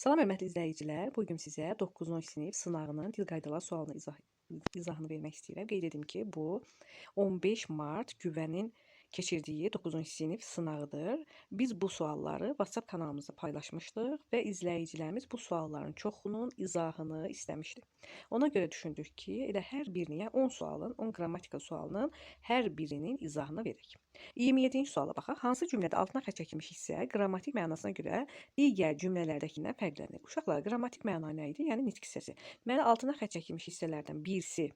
Salam hörmətli izləyicilər. Bu gün sizə 9-10 sinif sınağının dil qaydaları sualını izahını vermək istəyirəm. Qeyd edim ki, bu 15 mart Güvənin keçirdiyi 9-10 sinif sınağıdır. Biz bu sualları WhatsApp kanalımızda paylaşmışdıq və izləyicilərimiz bu sualların çoxunun izahını istəmişdi. Ona görə düşündük ki, elə hər birinə 10 sualın, 10 qrammatika sualının hər birinin izahını verək. 27-ci suala baxaq. Hansı cümlədə altına xətt çəkilmiş hissə qrammatik mənasına görə digər cümlələrdəkindən fərqlənir? Uşaqlar, qrammatik məna nə idi? Yəni nitq hissəsi. Deməli, altına xətt çəkilmiş hissələrdən birisi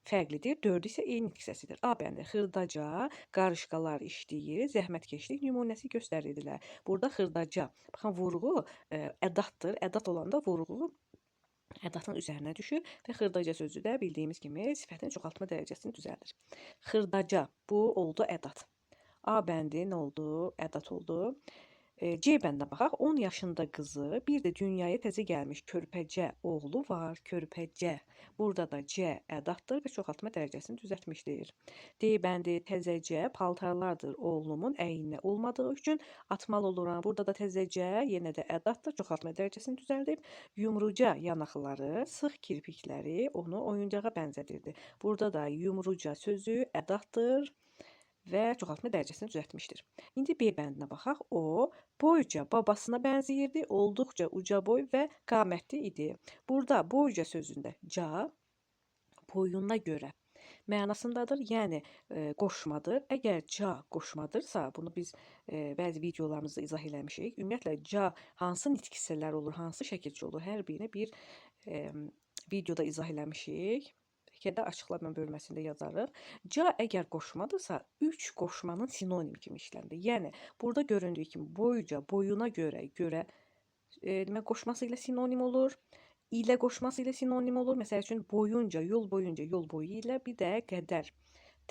fərqlidir, 4-ü isə eyni nitq hissəsidir. A bəndi xırdaca qarışqalar işləyir, zəhmətkeşlik nümunəsi göstərirdilər. Burada xırdaca, baxın vurğu ədatdır. Ədat olanda vurğu ədatın üzərinə düşür və xırdaca sözü də bildiyimiz kimi sifətin çoxaltma dərəcəsini düzəldir. Xırdaca, bu oldu ədat. A bəndi nə oldu? Ədat oldu. C bəndinə baxaq. 10 yaşında qızı, bir də dünyaya təzə gəlmiş körpəcə oğlu var. Körpəcə. Burada da C ədatdır və çoxaltma dərəcəsini düzəltmişdir. D bəndi təzəcə paltarlardır oğlumun əyninə olmadığı üçün atmalı oluram. Burada da təzəcə yenə də ədatdır, çoxaltma dərəcəsini düzəldib. Yumruca yanaqları, sıx kirpikləri onu oyuncağa bənzədirdi. Burada da yumruca sözü ədatdır və çoxaltma dərəcəsini düzəltmişdir. İndi B bəndinə baxaq. O, boyca babasına bənzəyirdi, olduqca uca boy və qamətli idi. Burada boyca sözündə ca, boyuna görə mənasındadır, yəni qoşmadır. Əgər ca qoşmadırsa, bunu biz bəzi videolarımızda izah eləmişik. Ümumiyyətlə, ca hansı nitq hissələr olur, hansı şəkilçi olur, hər birini bir videoda izah eləmişik. Fikirdə açıqlama bölməsində yazarıq. Ca əgər qoşmadırsa, 3 qoşmanın sinonim kimi işlənir. Yəni, burada göründüyü kimi boyca, boyuna görə demək, qoşması ilə sinonim olur. İlə qoşması ilə sinonim olur. Məsəl üçün, boyunca, yol boyu ilə bir də qədər.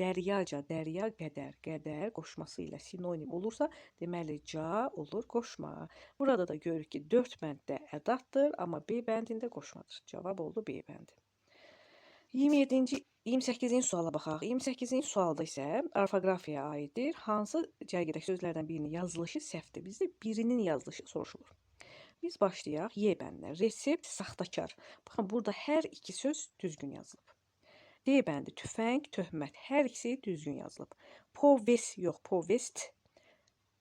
Dəryaca, dərya, qədər qoşması ilə sinonim olursa, deməli, ca olur qoşma. Burada da görürük ki, 4 bənddə ədatdır, amma B bəndində qoşmadır. Cavab oldu B bəndi. 28-ci suala baxaq. 28-ci sualda isə orfoqrafiyaya aiddir. Hansı cərgədəki sözlərdən birinin yazılışı səhvdir? Bizdə birinin yazılışı soruşulur. Biz başlayaq Y bəndinə. Resept, saxtakar. Baxın, burada hər iki söz düzgün yazılıb. D bəndi tüfəng, töhmət. Hər ikisi düzgün yazılıb. Povest yox, povest.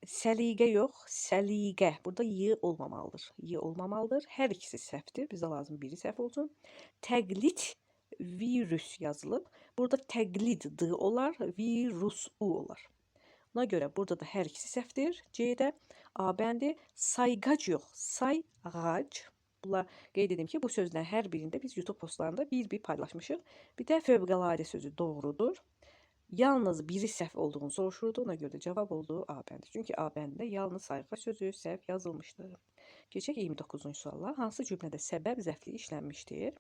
Səliqə yox, səliqə. Burada Y olmamalıdır. Y olmamalıdır. Hər ikisi səhvdir. Bizə lazım biri səhv olsun. Təqlid, virüs yazılıb. Burada təqlid D olar, virus U olar. Ona görə burada da hər ikisi səhvdir. C-də A bəndi sayğac yox, sayğac. Bunlar qeyd edim ki, bu sözlərin hər birində biz YouTube postlarında bir paylaşmışıq. Bir də fövqəladə sözü doğrudur. Yalnız biri səhv olduğunu soruşurdu. Ona görə də cavab oldu A bəndi. Çünki A bəndində yalnız sayğac sözü səhv yazılmışdır. Keçək 29-cu suala. Hansı cümlədə səbəb zəfliyi işlənmişdir?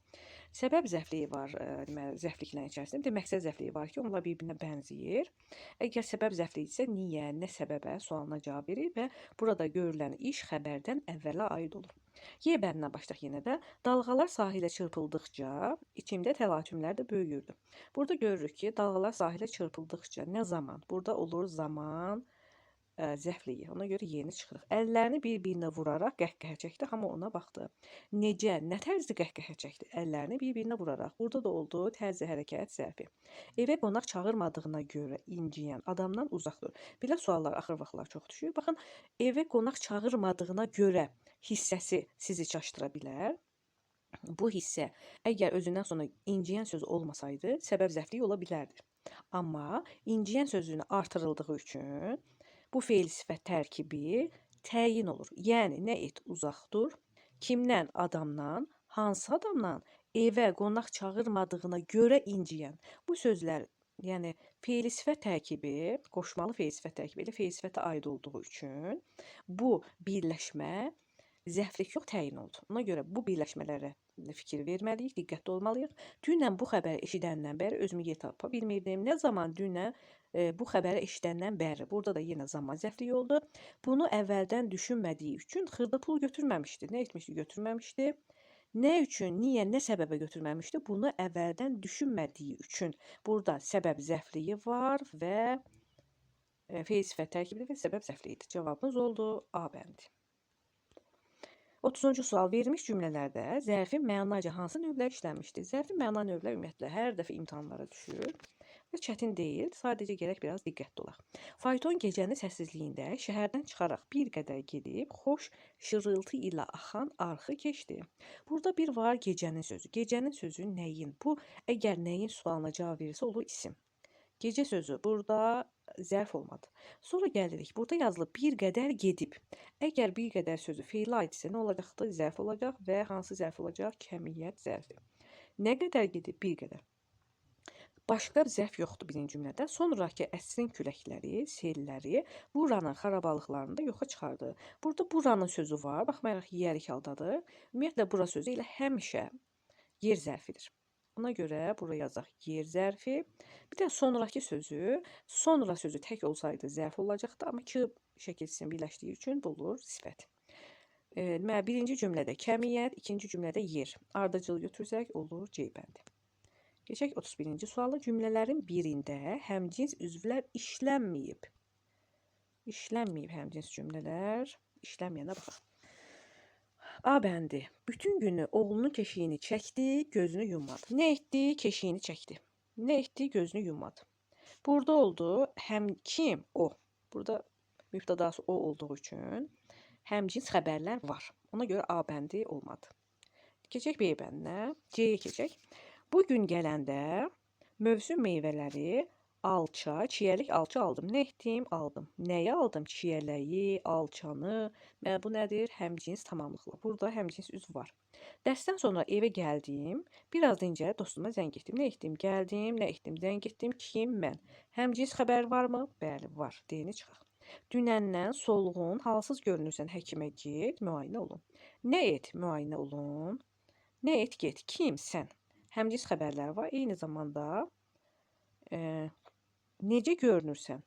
Səbəb zəfliyi var, deməli, zəfliklərin içərisində. Bir də məqsəd zəfliyi var ki, onlar bir-birinə bənzəyir. Əgər səbəb zəfliyi isə niyə, nə səbəbə sualına cavab verir və burada görülən iş xəbərdən əvvələ aid olur. Y bəndinə başlayaq yenə də. Dalğalar sahilə çırpıldıqca içimdə təlatümlər də böyüyürdü. Burada görürük ki, dalğalar sahilə çırpıldıqca nə zaman? Burada olur zaman zəfliyi. Ona görə yeni çıxırıq. Əllərini bir-birinə vuraraq qəhqəhə çəkdi, amma ona baxdı. Necə, nə tərzdə qəhqəhə çəkdi? Əllərini bir-birinə vuraraq. Burada da oldu tərzi hərəkət zərfi. Evə qonaq çağırmadığına görə inciyən adamdan uzaq dur. Belə suallar axır vaxtlar çox düşür. Baxın, evə qonaq çağırmadığına görə hissəsi sizi çaşdıra bilər. Bu hissə əgər özündən sonra inciyən söz olmasaydı, səbəb zəfliyi ola bilərdi. Amma inciyən sözünü artırıldığı üçün bu feil sifət tərkibi təyin olur. Yəni, nə et uzaq dur, kimdən, adamdan, hansı adamdan, evə qonaq çağırmadığına görə inciyən. Bu sözlər, yəni feil sifət tərkibi, qoşmalı feil sifət tərkibi ilə feil sifətə aid olduğu üçün bu birləşmə zəflik yox, təyin oldu. Ona görə bu birləşmələrə fikir verməliyik, diqqətli olmalıyıq. Dünən bu xəbəri eşidəndən bəri özümü yer tapa bilmirdim. Nə zaman dünən bu xəbəri eşidəndən bəri. Burada da yenə zaman zəfliyi oldu. Bunu əvvəldən düşünmədiyi üçün xırda pul götürməmişdi. Nə etmişdi? Götürməmişdi. Nə üçün, niyə, nə səbəbə götürməmişdi? Bunu əvvəldən düşünmədiyi üçün. Burada səbəb zəfliyi var və feil sifət tərkibi və səbəb zəfliyidir. Cavabımız oldu A bəndi. 30-cu sual verilmiş cümlələrdə zərfin mənaca hansı növlər işlənmişdir? Zərfin məna növləri ümumiyyətlə hər dəfə imtahanlara düşür və çətin deyil, sadəcə gərək biraz diqqətli olaq. Fayton gecənin səssizliyində şəhərdən çıxaraq bir qədər gedib, xoş şırıltı ilə axan arxı keçdi. Burada bir var gecənin sözü. Gecənin sözü nəyin? Bu, əgər nəyin sualına cavab verirsə, olur isim. Gecə sözü burada zərf olmadı. Sonra gəlirik. Burada yazılıb bir qədər gedib. Əgər bir qədər sözü feilə aidsə nə olacaqdı? Zərf olacaq və hansı zərf olacaq? Kəmiyyət zərfi. Nə qədər gedib? Bir qədər. Başqa zərf yoxdur birinci cümlədə. Sonraki əsrin küləkləri, selləri buranın xarabalıqlarını da yoxa çıxardı. Burada buranın sözü var. Baxmayaraq yiyərik haldadır. Ümumiyyətlə bura sözü ilə həmişə yer zərfidir. Ona görə buraya yazaq yer zərfi. Bir də sonraki sözü, sonra sözü tək olsaydı zərf olacaqdı, amma iki şəkilsin birləşdiyi üçün bu olur sifət. Birinci cümlədə kəmiyyət, ikinci cümlədə yer. Ardıcıl götürsək olur C bəndi. Keçək 31-ci suala. Cümlələrin birində həmcins üzvlər işlənməyib. İşlənməyib həmcins cümlələr. İşlənməyənə baxaq. A bəndi. Bütün günü oğlunun keşiyini çəkdi, gözünü yummadı. Nə etdi? Keşiyini çəkdi. Nə etdi? Gözünü yummadı. Burada oldu həm kim? O. Burada mübtədası o olduğu üçün həmcins xəbərlər var. Ona görə A bəndi olmadı. Keçək B bəndinə. C-yə keçək. Bu gün gələndə mövsüm meyvələri alça, çiyəlik alça aldım. Nə etdim? Aldım. Nəyi aldım? Çiyələyi, alçanı. Və bu nədir? Həmcins tamamlıqla. Burada həmcins üzv var. Dərsdən sonra evə gəldim. Biraz dincəlib dostuma zəng etdim. Nə etdim? Gəldim. Nə etdim? Zəng etdim. Kim? Mən. Həmcins xəbər varmı? Bəli, var. D-ni çıxaq. Dünəndən solğun, halsız görünürsən, həkimə get, müayinə olun. Nə et? Müayinə olun. Nə et? Get. Kim? Sən. Həmcins xəbərlər var. Eyni zamanda necə görünürsən?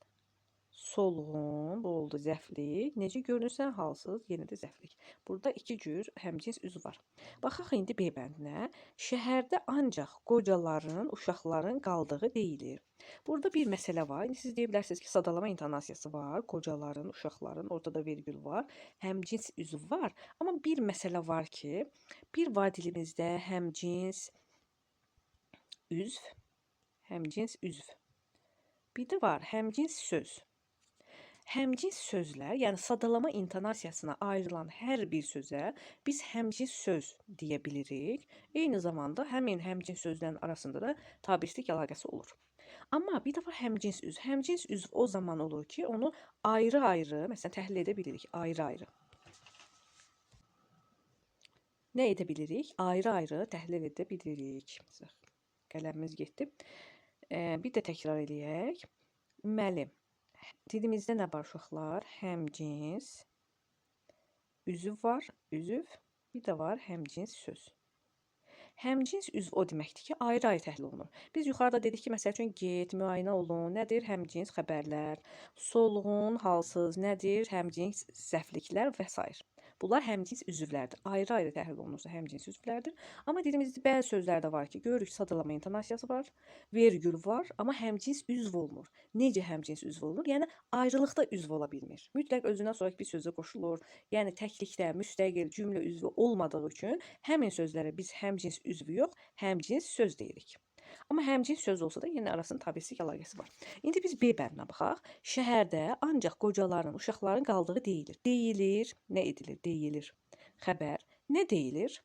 Solğun, bu oldu zəflik. Necə görünürsən? Halsız, yenə də zəflik. Burada iki cür həmcins üzv var. Baxaq indi B bəndinə. Şəhərdə ancaq qocaların, uşaqların qaldığı deyilir. Burada bir məsələ var. İndi siz deyə bilərsiniz ki, sadalama intonasiyası var. Qocaların, uşaqların, ortada vergül var. Həmcins üzv var. Amma bir məsələ var ki, bir var dilimizdə həmcins üzv, həmcins üzv. Bir də var həmcins söz. Həmcins sözlər, yəni sadalama intonasiyasına ayrılan hər bir sözə biz həmcins söz deyə bilirik. Eyni zamanda həmin həmcins sözlərin arasında da tabirçilik əlaqəsi olur. Amma bir də var həmcins üzv. Həmcins üzv o zaman olur ki, onu ayrı-ayrı, məsələn, təhlil edə bilirik, ayrı-ayrı. Nə edə bilirik? Ayrı-ayrı təhlil edə bilirik. Qələmimiz getdi. Bir də təkrar eləyək. Deməli, dilimizdə nə var uşaqlar? Həmcins üzv var, üzv. Bir də var həmcins söz. Həmcins üzv o deməkdir ki, ayrı-ayrı təhlil olunur. Biz yuxarıda dedik ki, məsəl üçün get, müayinə olun, nədir? Həmcins xəbərlər. Solğun, halsız, nədir? Həmcins zəfliklər və s. Bunlar həmcins üzvlərdir. Ayrı-ayrı təhlil olunursa həmcins üzvlərdir. Amma dilimizdə bəzi sözlərdə var ki, görürük sadalama intonasiyası var, vergül var, amma həmcins üzv olmur. Necə həmcins üzv olunur? Yəni ayrılıqda üzv ola bilmir. Mütləq özündən sonraki bir sözə qoşulur. Yəni təklikdə müstəqil cümlə üzvü olmadığı üçün həmin sözlərə biz həmcins üzvü yox, həmcins söz deyirik. Amma həmcins söz olsa da yenə arasında tabirçilik əlaqəsi var. İndi biz B bəndinə baxaq. Şəhərdə ancaq qocaların, uşaqların qaldığı deyilir. Deyilir, nə edilir? Deyilir. Xəbər, nə deyilir?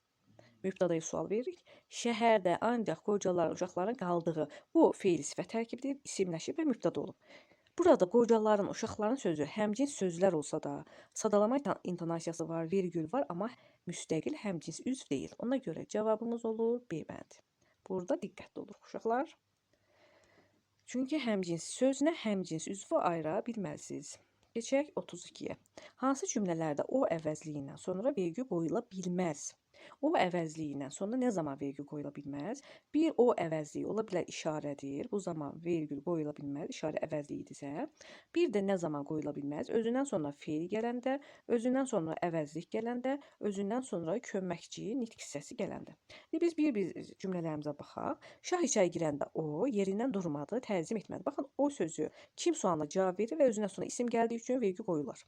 Mübtədaya sual veririk. Şəhərdə ancaq qocaların, uşaqların qaldığı bu feil sifət tərkibidir, isimləşib və mübtədə olub. Burada qocaların, uşaqların sözü həmcins sözlər olsa da, sadalama intonasiyası var, vergül var, amma müstəqil həmcins üzv deyil. Ona görə cavabımız olur B bəndi. Burada diqqətli olun uşaqlar. Çünki həmcins sözünə həmcins üzvü ayıra bilməlisiniz. Keçək 32-yə. Hansı cümlələrdə o əvəzliyindən sonra vergül qoyula bilməz? O əvəzliyindən sonra nə zaman vergül qoyula bilməz? Bir o əvəzliyi ola bilər işarədir. Bu zaman vergül qoyula bilməz. İşarə əvəzliyidirsə. Bir də nə zaman qoyula bilməz? Özündən sonra feil gələndə, özündən sonra əvəzlik gələndə, özündən sonra köməkçi nitq hissəsi gələndə. Biz bir cümlələrimizə baxaq. Şah içəri girəndə o yerindən durmadı, təzim etmədi. Baxın, o sözü kim sualına cavab verir və özündən sonra isim gəldiyi üçün vergül qoyular.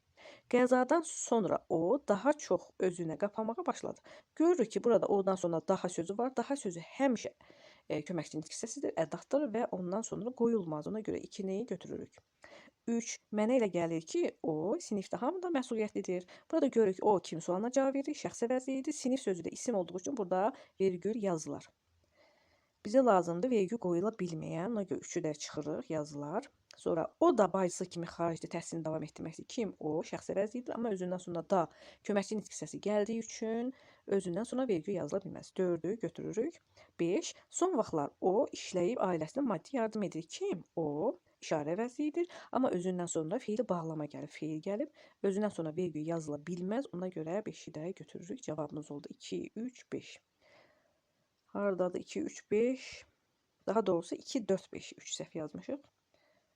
Qəzadan sonra o daha çox özünə qapanmağa başladı. Görürük ki, burada ondan sonra daha sözü var. Daha sözü həmişə köməkçi nitq hissəsidir, ədatdır və ondan sonra qoyulmaz. Ona görə 2-ni götürürük. 3. Mənə elə gəlir ki, o sinifdə hamıdan məsuliyyətlidir. Burada görürük o kim sualına cavab verir, şəxs əvəzliyidir. Sinif sözü də isim olduğu üçün burada vergül yazılar. Bizə lazımdır vergül qoyula bilməyən, ona görə 3-ü də çıxırıq, yazılar. Sonra o da bacısı kimi xaricdə təhsilini davam etdirməkdir. Kim? O şəxs əvəzliyidir, amma özündən sonra da köməkçi nitq hissəsi gəldiyi üçün özündən sonra vergül yazıla bilməz. 4-ü götürürük. 5. Son vaxtlar o işləyib ailəsinə maddi yardım edir. Kim? O işarə əvəzliyidir, amma özündən sonra feili bağlama gəlib, feil gəlib, özündən sonra vergül yazıla bilməz. Ona görə 5-i də götürürük. Cavabımız oldu 2, 3, 5. Haradadır 2, 3, 5. Daha doğrusu 2, 4, 5. 3 səhv yazmışıq.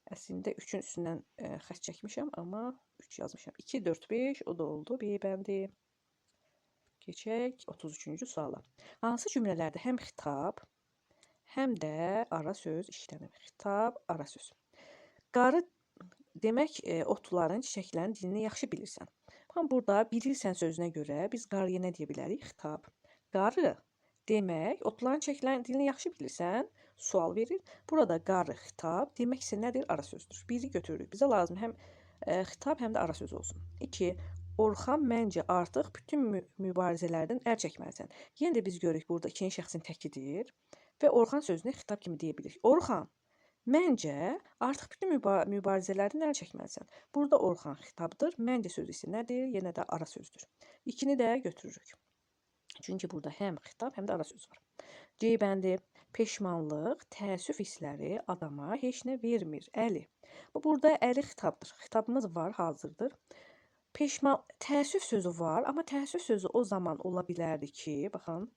Əslində 3-ün üstündən xətt çəkmişəm, amma 3 yazmışam. 2, 4, 5 o da oldu. B bəndi. Keçək 33-cü suala. Hansı cümlələrdə həm xitab, həm də ara söz işlənir? Xitab, ara söz. Qarı demək otların, çiçəklərin dilini yaxşı bilirsən. Baxın, burada bilirsən sözünə görə biz qarıya nə deyə bilərik? Xitab. Qarı demək, otların, çiçəklərin dilini yaxşı bilirsən, sual verir. Burada qarı, xitab demək isə nədir? Ara sözdür. Biri götürürük. Bizə lazım həm xitab, həm də ara söz olsun. 2. Orxan, məncə artıq bütün mübarizələrdən əl çəkməlisən. Yenə də biz görürük burada ikinci şəxsin təkidir və Orxan sözünü xitab kimi deyə bilirik. Orxan, məncə artıq bütün mübarizələrdən əl çəkməlisən. Burada Orxan xitabdır. Məncə sözü isə nədir? Yenə də ara sözdür. 2-ni də götürürük. Çünki burada həm xitab, həm də ara söz var. C bəndi. Peşmanlıq, təəssüf hissləri adama heç nə vermir. Əli. Burada əli xitabdır. Xitabımız var, hazırdır. Təəssüf sözü var, amma təəssüf sözü o zaman ola bilərdi ki, baxın,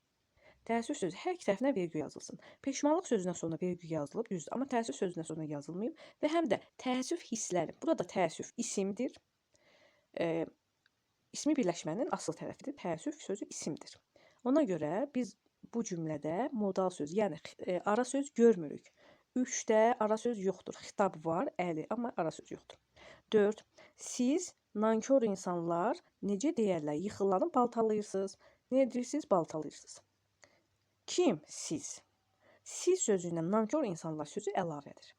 təəssüf sözü hər iki tərəfinə vergül yazılsın. Peşmanlıq sözündən sonra vergül yazılıb, düzdür, amma təəssüf sözündən sonra yazılmayıb və həm də təəssüf hissləri. Burada təəssüf isimdir. İsmi birləşmənin asıl tərəfidir. Təəssüf sözü isimdir. Ona görə biz bu cümlədə modal söz, yəni ara söz görmürük. 3-də ara söz yoxdur. Xitab var, əli, amma ara söz yoxdur. 4. Siz nankor insanlar necə deyərlər, yıxılanıb baltalayırsınız. Nə edirsiniz? Baltalayırsınız. Kim? Siz. Siz sözü ilə nankor insanlar sözü əlavədir.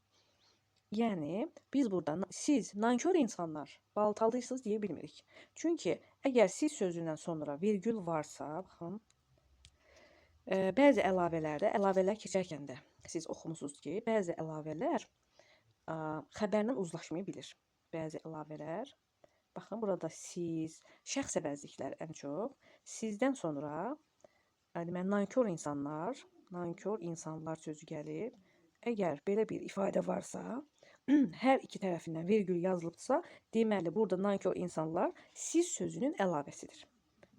Yəni, biz burada siz nankor insanlar baltalayırsınız deyə bilmirik. Çünki əgər siz sözündən sonra vergül varsa, baxın, bəzi əlavələr keçərkən də siz oxumusunuz ki, bəzi əlavələr xəbərlə uzlaşmaya bilir. Bəzi əlavələr, baxın, burada siz, şəxs əvəzliklər ən çox, sizdən sonra, deməli, nankor insanlar sözü gəlib. Əgər belə bir ifadə varsa, hər iki tərəfindən vergül yazılıbsa, deməli, burada nankor insanlar siz sözünün əlavəsidir.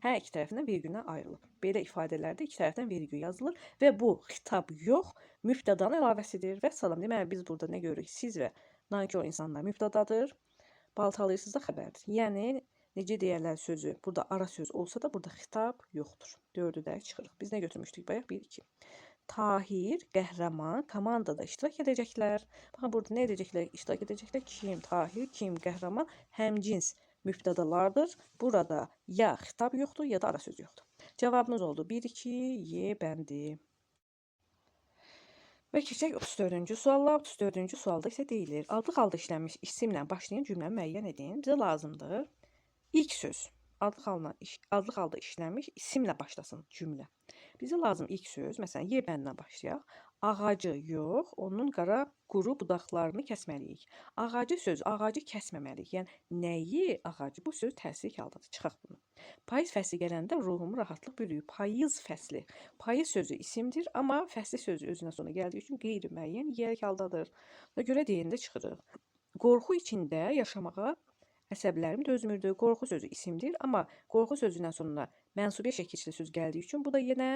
Hər iki tərəfindən vergüllə ayrılıb. Belə ifadələrdə iki tərəfdən vergül yazılır və bu xitab yox, mübtədanın əlavəsidir və salam. Deməli, biz burada nə görürük? Siz və nankor insanlar mübtədadır, baltalayırsınız da xəbərdir. Yəni, necə deyərlər sözü, burada ara söz olsa da burada xitab yoxdur. 4-ü də çıxırıq. Biz nə götürmüşdük bayaq? 1, 2. Tahir, qəhrəman komandada iştirak edəcəklər. Baxın, burada nə edəcəklər? İştirak edəcəklər. Kim? Tahir, kim? Qəhrəman, həmcins mübtədalardır. Burada ya xitab yoxdur, ya da ara söz yoxdur. Cavabımız oldu 1, 2, Y bəndi. Və keçək 34-cü sualla. 34-cü sualda isə deyilir, adlı halda işlənmiş isimlə başlayan cümləni müəyyən edin. Bizə lazımdır ilk söz. Adlı halda işlənmiş isimlə başlasın cümlə. Bizə lazım ilk söz, məsələn, Y bəndindən başlayaq. Ağacı yox, onun quru budaqlarını kəsməliyik. Ağacı söz, ağacı kəsməməliyik. Yəni, nəyi ağacı? Bu söz təsirli haldadır. Çıxaq bunu. Payız fəsli gələndə ruhumu rahatlıq bürüyür. Payız fəsli. Payız sözü isimdir, amma fəsli sözü özünə sonra gəldiyi üçün qeyri-müəyyən yerlik haldadır. Ona görə deyəndə çıxırıq. Qorxu içində yaşamağa Əsəblərim dözmürdü. Qorxu sözü isimdir, amma qorxu sözündən sonra mənsubiyyə şəkilli söz gəldiyi üçün bu da yenə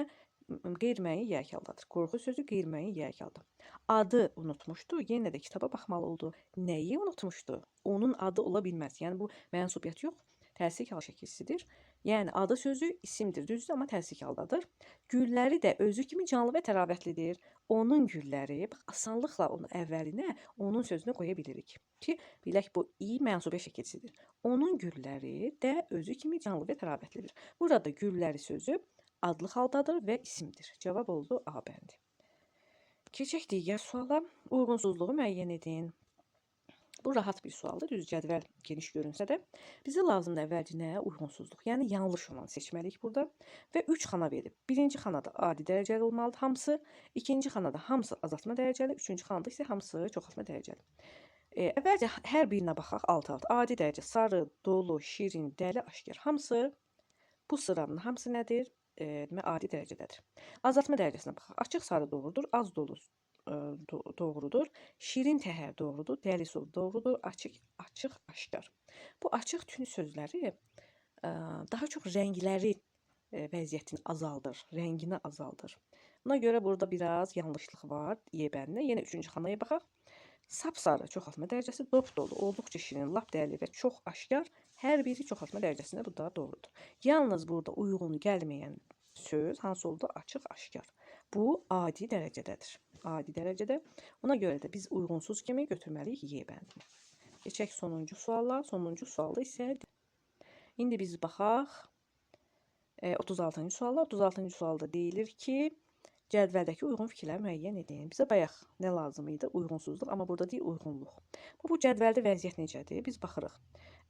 qeyri-müəyyən yək haldadır. Qorxu sözü qeyri-müəyyən yək halda. Adı unutmuşdu. Yenə də kitaba baxmalı oldu. Nəyi unutmuşdu? Onun adı ola bilməz. Yəni bu mənsubiyyət yox, tərslik hal şəkilsidir. Yəni adı sözü isimdir, düzdür, amma tərslik haldadır. Gülləri də özü kimi canlı və təravətlidir. Onun gülləri, bax, asanlıqla onun əvvəlinə onun sözünü qoya bilirik ki, bilək bu i mənsubiyyə şəkilsidir. Onun gülləri də özü kimi canlı və təravətlidir. Burada gülləri sözü adlı haldadır və isimdir. Cavab oldu A bəndi. Keçək digər suala. Uyğunsuzluğu müəyyən edin. Bu rahat bir sualdır. Düz cədvəl geniş görünsə də bizə lazımdır əvvəlcə nəyə uyğunsuzluq, yəni yanlış olanı seçməliyik burada və 3 xana verib. Birinci xanada adi dərəcəli olmalıdır hamısı, ikinci xanada hamısı azaltma dərəcəli, üçüncü xanada isə hamısı çoxaltma dərəcəli. Əvvəlcə hər birinə baxaq alt-alt. Adi dərəcə sarı, dolu, şirin, dəli, aşkar. Hamısı bu sıranın hamısı nədir? Demək adi dərəcədədir. Azaltma dərəcəsinə baxaq. Açıq sarı doğrudur, az dolu doğrudur. Şirin təhər doğrudur, dəli sol doğrudur, açıq aşkar. Bu açıq tün sözləri daha çox rəngləri vəziyyətini azaldır, rəngini azaldır. Buna görə burada biraz yanlışlıq var. Y bəndində. Yenə 3-cü xanaya baxaq. Sapsarı çoxaltma dərəcəsi, dop-dolu, olduqca şirin, lap dəli və çox aşkar. Hər biri çoxaltma dərəcəsində bu da doğrudur. Yalnız burada uyğun gəlməyən söz hansı oldu? Açıq aşkar. Bu adi dərəcədədir. Adi dərəcədə. Ona görə də biz uyğunsuz kimi götürməliyik Y bəndini. Keçək sonuncu suala. Sonuncu sualda isə indi biz baxaq 36-cı suala. 36-cı sualda deyilir ki, cədvəldəki uyğun fikirləri müəyyən edin. Bizə bayaq nə lazım idi? Uyğunsuzluq, amma burada deyil uyğunluq. Bu cədvəldə vəziyyət necədir? Biz baxırıq.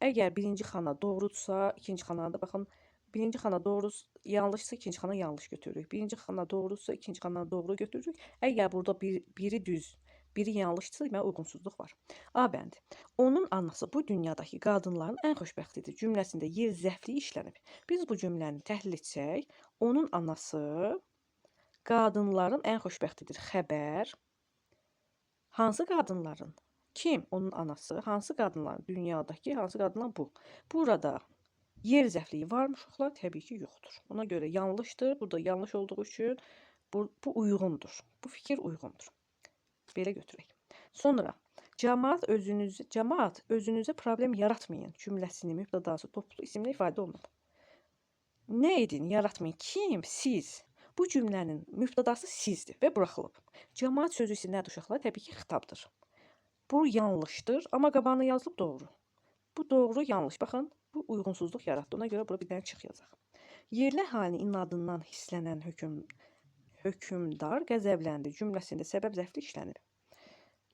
Əgər birinci xana doğrudursa, ikinci xanada baxın. Birinci xana doğru yanlışsa ikinci xana yanlış götürürük. Birinci xana doğrusa ikinci xana doğru götürürük. Əgər burada biri düz, biri yanlışdırsa, demək uyğunsuzluq var. A bəndi. Onun anası bu dünyadakı qadınların ən xoşbəxtidir cümləsində yer zəfliyi işlənib. Biz bu cümləni təhlil etsək, onun anası qadınların ən xoşbəxtidir. Xəbər. Hansı qadınların? Kim? Onun anası. Hansı qadınların? Dünyadakı hansı qadınlar bu? Burada yer zəfliyi varmı uşaqlar? Təbii ki, yoxdur. Ona görə yanlışdır. Burada yanlış olduğu üçün bu uyğundur. Bu fikir uyğundur. Belə götürək. Sonra cəmaət özünüzə problem yaratmayın cümləsinin mübtədası toplu isimlə ifadə olunub. Nə edin? Yaratmayın. Kim? Siz. Bu cümlənin mübtədası sizdir və buraxılıb. Cəmaət sözü isə nədir uşaqlar? Təbii ki, xitabdır. Bu yanlışdır, amma qabağına yazılıb doğru. Bu doğru, yanlış. Baxın, bu uyğunsuzluq yaratdı. Ona görə bura bir dənə çıx yazaq. Yerli əhalinin inadından hisslənən hökmdar qəzəbləndi cümləsində səbəb zəfli işlənib.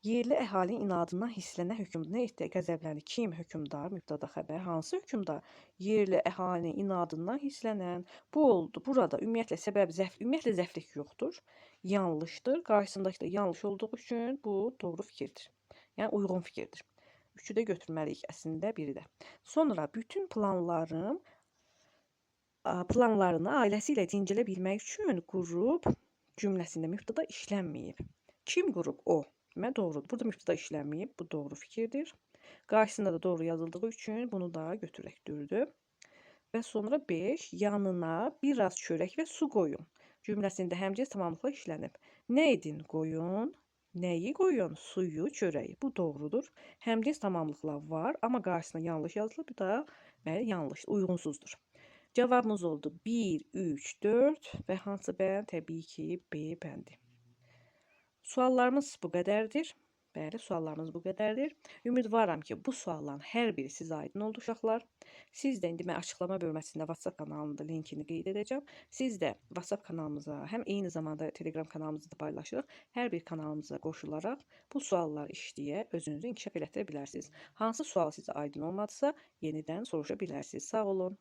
Yerli əhalinin inadından hisslənən hökmdar nə etdi? Qəzəbləndi. Kim? Hökmdar, mübtəda xəbər. Hansı hökmdar? Yerli əhalinin inadından hisslənən. Bu oldu. Burada ümumiyyətlə zəflik yoxdur. Yanlışdır. Qarşısındakı da yanlış olduğu üçün bu doğru fikirdir. Yəni uyğun fikirdir. Üçü də götürməliyik əslində, biri də. Sonra bütün planlarını ailəsi ilə dincələ bilmək üçün qrup cümləsində mübtəda işlənməyib. Kim qrup? O. Demək doğrudur. Burada mübtəda işlənməyib. Bu doğru fikirdir. Qarşısında da doğru yazıldığı üçün bunu da götürək dürdü. Və sonra 5. Yanına biraz çörək və su qoyun cümləsində həmcins tamamlıqla işlənib. Nə edin? Qoyun. Nəyi qoyun? Suyu, çörəyi. Bu doğrudur. Həmcins tamamlıqlar var, amma qarşısına yanlış yazılıb. Bu da yanlış, uyğunsuzdur. Cavabımız oldu 1, 3, 4 və hansı bənd? Təbii ki, B bəndi. Suallarımız bu qədərdir. Bəli, suallarımız bu qədərdir. Ümidvaram ki, bu sualların hər biri sizə aydın oldu uşaqlar. Siz də indi mən açıqlama bölməsində WhatsApp kanalında linkini qeyd edəcəm. Siz də WhatsApp kanalımıza, həm eyni zamanda Telegram kanalımızda da paylaşırıq. Hər bir kanalımıza qoşularaq bu sualları işləyə, özünüzü inkişaf elətdirə bilərsiniz. Hansı sual sizə aydın olmadısa, yenidən soruşa bilərsiniz. Sağ olun.